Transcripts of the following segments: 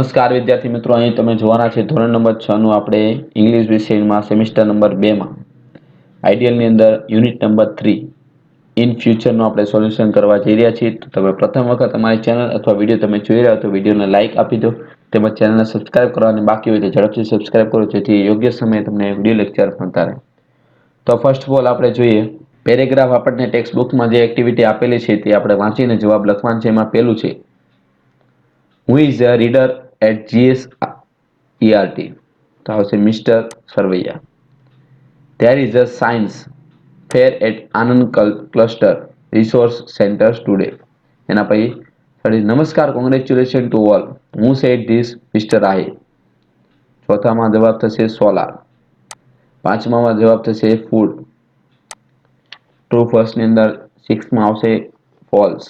નમસ્કાર વિદ્યાર્થી મિત્રો, અહીં તમે જોવાના છે ધોરણ નંબર 6 નું આપણે ઇંગ્લિશ વિષયમાં સેમિસ્ટર નંબર 2 માં આઈડિયલની અંદર યુનિટ નંબર 3 ઇન ફ્યુચરનું આપણે સોલ્યુશન કરવા જઈ રહ્યા છીએ. તો તમે પ્રથમ વખત અમારી ચેનલ અથવા વિડીયો તમે જોઈ રહ્યા તો વિડીયોને લાઇક આપી દો, તેમજ ચેનલને સબસ્ક્રાઇબ કરવાની બાકી હોય તો ઝડપથી સબસ્ક્રાઇબ કરો, જેથી યોગ્ય સમયે તમને વિડીયો લેક્ચર મળતા રહે. તો ફર્સ્ટ ઓફ ઓલ આપણે જોઈએ પેરેગ્રાફ. આપણને ટેક્સ્ટ બુકમાં જે એક્ટિવિટી આપેલી છે તે આપણે વાંચીને જવાબ લખવાનું છે. એમાં પહેલું છે, Who is a reader at GSERT? તો આવશે mister Sarvaiya. There is a science fair at Anand Cluster Resource Centers today. એના પછી નમસ્કાર, congratulation to all. Who said this, mister Ahir? ચોથામાં જવાબ થશે સોલાર. પાંચમામાં જવાબ થશે ફૂડ. ટ્રુ ફર્સ્ટની અંદર સિક્સમાં આવશે false.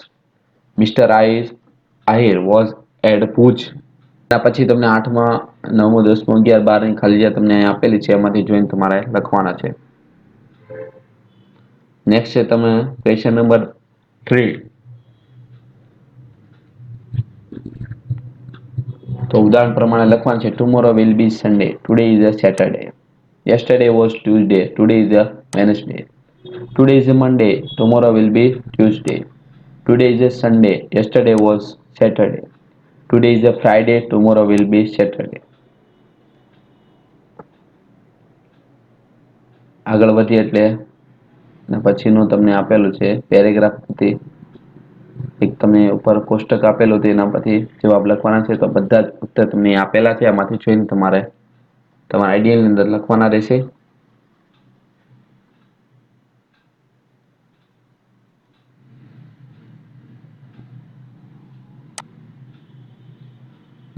Mister Ahir was at Bhuj. એના પછી તમને 8માં 9મો 10મો 11 12ની ખાલી જગ્યા તમને આપેલી છે, એમાંથી જોઈને તમારે લખવાના છે. નેક્સ્ટ છે તમે ક્વેશ્ચન નંબર 3. તો ઉદાહરણ પ્રમાણે લખવાનું છે. Tomorrow will be Sunday, today is a Saturday. Yesterday was Tuesday, today is a Wednesday. Today is a Monday, tomorrow will be Tuesday. Today is a Sunday, yesterday was Saturday. Today is a Friday, tomorrow will be Saturday. આગળ વધીએ એટલે પછીનું તમને આપેલું છે paragraph પરથી એક તમને ઉપર કોષ્ટક આપેલું હતું, એના પરથી જવાબ લખવાના છે. તો બધા જ ઉત્તર તમને આપેલા છે, આમાંથી જોઈને તમારે તમારા આઈડિયાની અંદર લખવાના રહેશે.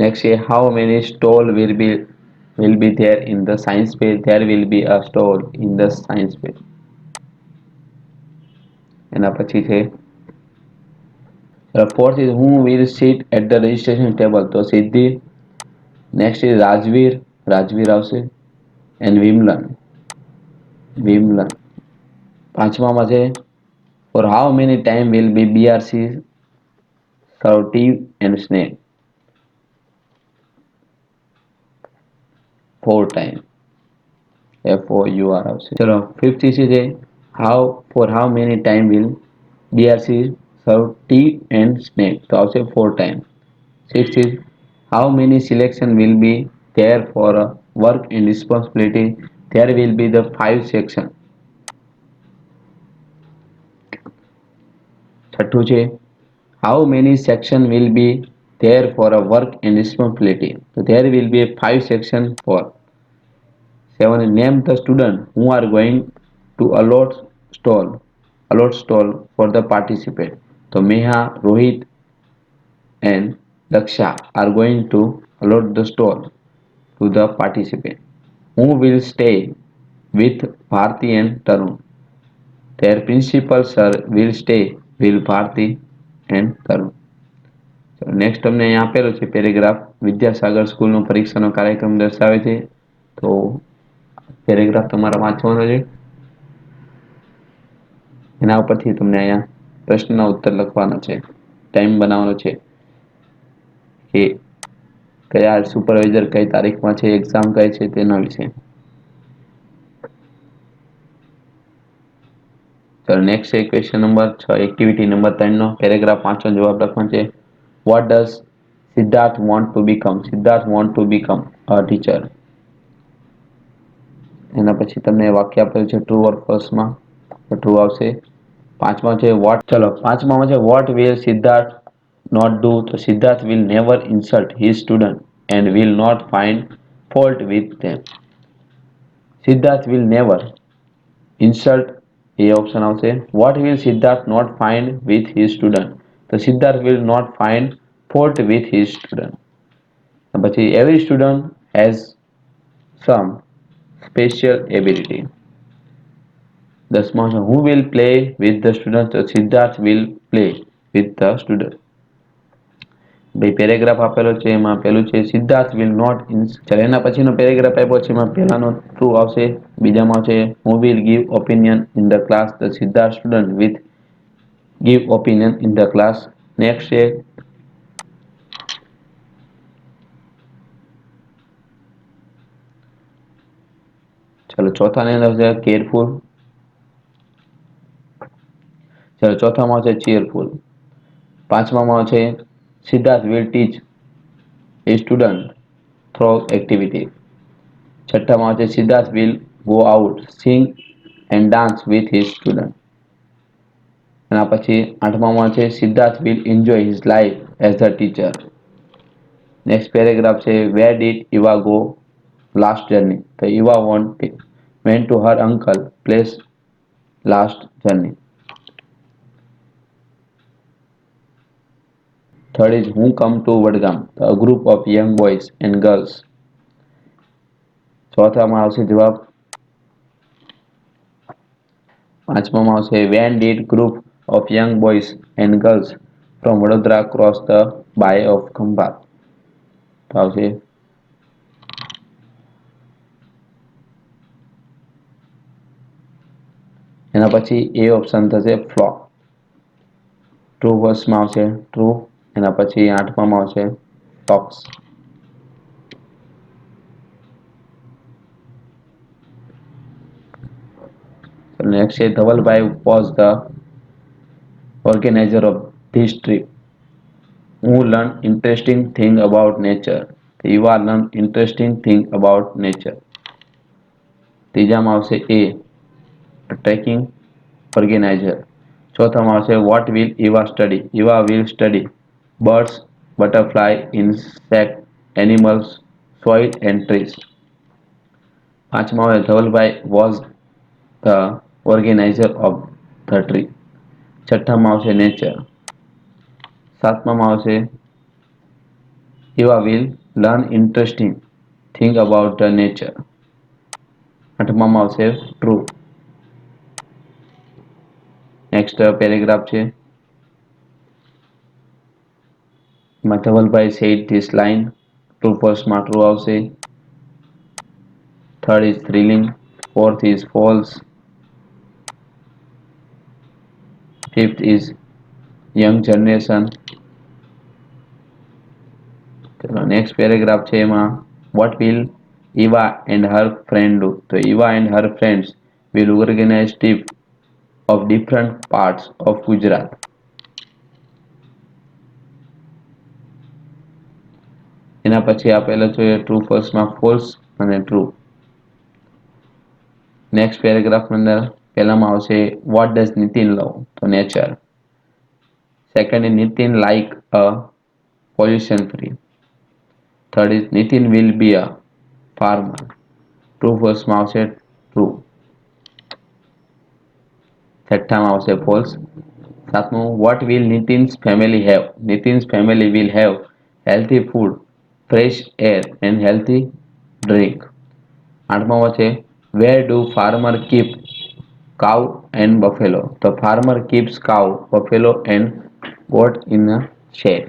Next year, how many stall will be there in the science fair? There will be a stall in the science fair. એના પછી છે fourth is, who will sit at the registration table? તો સિદ્ધિ. નેક્સ્ટ ઇઝ રાજવીર આવશે. And વિમલન. પાંચમામાં છે for how many time will be BRC serve tea and snack? 4 time. FOUR આવશે. ચલો fifth છે for how many time will BRC serve tea and snack? તો આવશે 4 time. Sixth is, how many selection will be there for work and responsibility? There will be the 5 section. છઠ્ઠું છે how many section will be there for a work and responsibility? So there will be a 5 section for. 7, name the student who are going to allot stall for the participant. So Meha, Rohit and Daksha are going to allot the stall to the participant. Who will stay with Bharti and Tarun? Their principal sir will stay with Bharti and Tarun. Next તમને અહીંયા આપેલો છે paragraph. Vidyasagar સ્કૂલનો પરીક્ષાનો કાર્યક્રમ દર્શાવે છે. તો પેરેગ્રાફ તમારે વાંચવાનો છે. એના ઉપરથી તમને અહીંયા પ્રશ્નના ઉત્તર લખવાનો છે. ટાઈમ બનાવવાનો છે કે કયા સુપરવાઇઝર કઈ તારીખમાં છે, એક્ઝામ કઈ છે તેના વિશે. ચલો નેક્સ્ટ છે ક્વેશ્ચન નંબર 6, એક્ટિવિટી નંબર 3 નો પેરેગ્રાફ 5 નો જવાબ લખવાનો છે. What does Siddharth want to become? Siddharth want to become a teacher. એના પછી તમને વાક્ય આપેલું છે ટ્રુ ઓર ફોલ્સમાં. ટ્રુ આવશે. પાંચમા છે પાંચમામાં છે what will Siddharth not do? તો Siddharth will never insult his student and will not find fault with them. Siddharth will never insult, A option આવશે. what will Siddharth not find with his student? તો Siddharth will not find fault with his student. પછી every student has some special ability. 10માં who will play with the student? તો Siddharth will play with the student. ભાઈ paragraph આપેલો છે, એમાં પેલું છે Siddharth will not. ચાલો એના પછીનો પેરેગ્રાફ આપ્યો છે, એમાં પહેલાનો ટ્રુ આવશે. બીજામાં છે who will give opinion in the class? the Siddharth student with give opinion in the class. Next છે ચલો ચોથાની અંદર છે કેરફુલ. ચલો ચોથામાં છે ચીયરફુલ. પાંચમામાં છે Siddharth will teach a student through activity. છઠ્ઠામાં છે Siddharth will go out sing and dance with his student. એના પછી આઠમામાં છે Siddharth will enjoy his life as a teacher. Next paragraph છે where did Eva go last journey. તો Eva went to her uncle place last journey. Third is who come to Vadgam, a group of young boys and girls. ચોથામાં આવશે જવાબ. પાંચમામાં આવશે when did group of young boys and girls from Vadodara cross the bay of Khambhat. તો આવશે એના પછી એ option થશે flock. True વર્સમાં આવશે true. એના પછી આઠમામાં આવશે ટોક્સ. નેક્સ્ટ છે Dhavalbhai was the organizer of this trip. Who learned interesting thing about nature. You are learn interesting thing about nature. ત્રીજામાં આવશે એ ટ્રેકિંગ ઓર્ગેનાઇઝર. ચોથામાં આવશે what will Eva study. Eva will study birds, butterfly, insect, animals, soil and trees. પાંચમા આવે Dhavalbhai was the organizer of the tree. છઠ્ઠામાં આવશે nature. સાતમામાં આવશે Eva will learn interesting thing about the nature. આઠમામાં આવશે ટ્રુ. નેક્સ્ટ પેરેગ્રાફ છે Dhavalbhai said this line. True ફર્સ્ટમાં ટ્રુ આવશે. Third is thrilling. Fourth is false. Fifth is young generation. Next paragraph છે એમાં what will Eva and her friend do. તો Eva and her friends will organize trip of different parts of Gujarat. એના પછી આપેલો છે true ફર્સ્ટમાં false અને true. Next પેરેગ્રાફની અંદર પહેલામાં આવશે વોટ ડઝ નીતિન લવ. તો nature. Second is Nitin like a pollution free. Third is Nitin will be a farmer. True ફર્સ્ટમાં આવશે ટ્રુ. છઠ્ઠામાં આવશે ફોલ્સ. સાતમું what will નીતિન્સ family have. Nitin's family will have healthy food, fresh air and healthy drink. આઠમામાં છે where do farmer keep cow and buffalo. તો farmer keeps cow, buffalo and goat in a shed.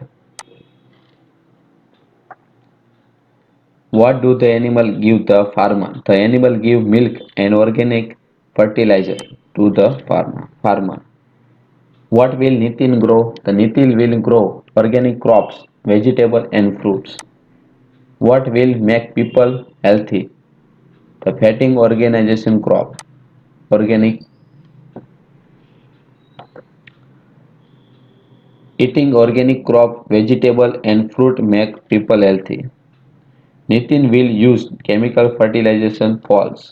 What do the animal give the farmer? The animal give milk and organic fertilizer to the farmer. What will Nitin grow? The Nitin will grow organic crops, vegetable and fruits. What will make people healthy? The fatting organization crop, organic. Eating organic crop, vegetable and fruit make people healthy. Nitin will use chemical fertilization false.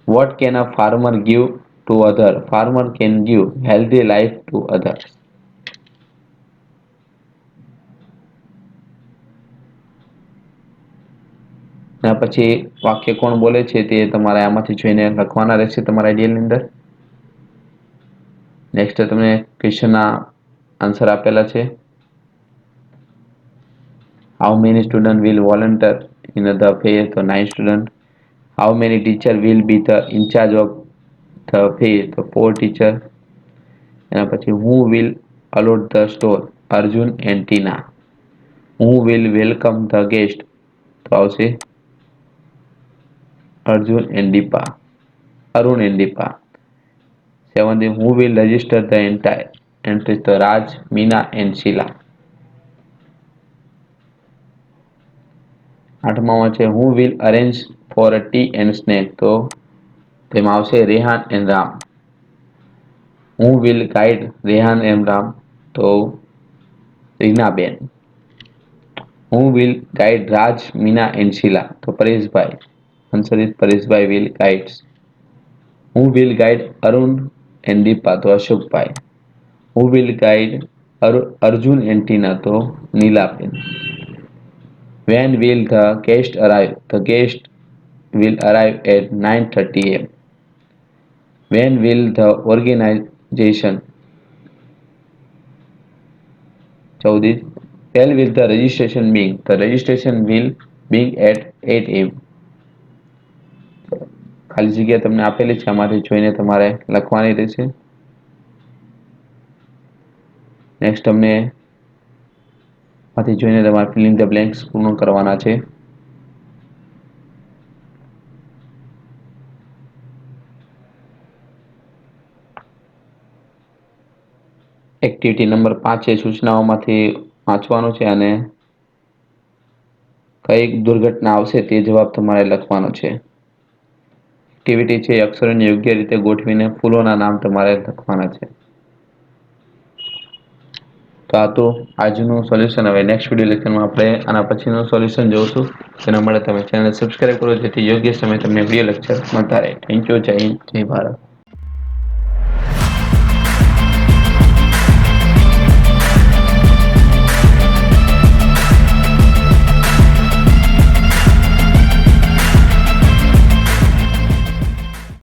What can a farmer give to other? Farmer can give healthy life to others. પછી વાક્ય કોણ બોલે છે તે તમારે આમાંથી જોઈને લખવાના રહેશે તમારા આઈડિયાની અંદર. નેક્સ્ટ તમને ક્વેશ્ચનના આન્સર આપેલા છે. How many students will volunteer in the fair? તો 9 students. How many teachers will be the in charge of the fair? તો 4 teachers. એના પછી who will allot the store? Arjun and Tina. Who will welcome the guest? તો આવશે Arjun and Deepa. Arun and Deepa. 7th, who will register the entire entries? તો Raj, Meena and Sheila. આઠમામાં છે who will arrange for a tea and snack, તો તેમાં આવશે Rehan and Ram. Who will guide Rehan and Ram, તો Reenaben. Who will guide Raj, Meena and Sheila, તો Pareshbhai. Answer is Pareshbhai will guide. Who will guide Arun and Deepa, તો Ashokbhai. Who will guide Arjun and Tina, તો Neelaben. When will the guest arrive? The guest will arrive at 9:30 am. When will the organization? Chaudhary. Tell will the registration being? The registration will be at 8 am. ખાલી જગ્યા તમને આપેલી છે, આમાંથી જોઈને તમારે લખવાની રહેશે. નેક્સ્ટ તમને માંથી જોઈને તમારે ફિલિંગ ધ બ્લેન્ક્સ પૂર્ણ કરવાના છે. એક્ટિવિટી નંબર 5 છે, સૂચનાઓમાંથી વાંચવાનું છે અને કઈ દુર્ઘટના આવશે તે જવાબ તમારે લખવાનો છે. એક્ટિવિટી છે અક્ષરોને યોગ્ય રીતે ગોઠવીને ફૂલોના નામ તમારે લખવાના છે. તો આ તો આજનું સોલ્યુશન. હવે નેક્સ્ટ વિડીયો લેક્ચરમાં આપણે આના પછીનું સોલ્યુશન જોઈશું. તેના માટે તમે ચેનલ સબસ્ક્રાઈબ કરો, જેથી યોગ્ય સમય તમને વિડીયો લેક્ચર મળતા રહે. Thank you. જય હિન્દ, જય ભારત.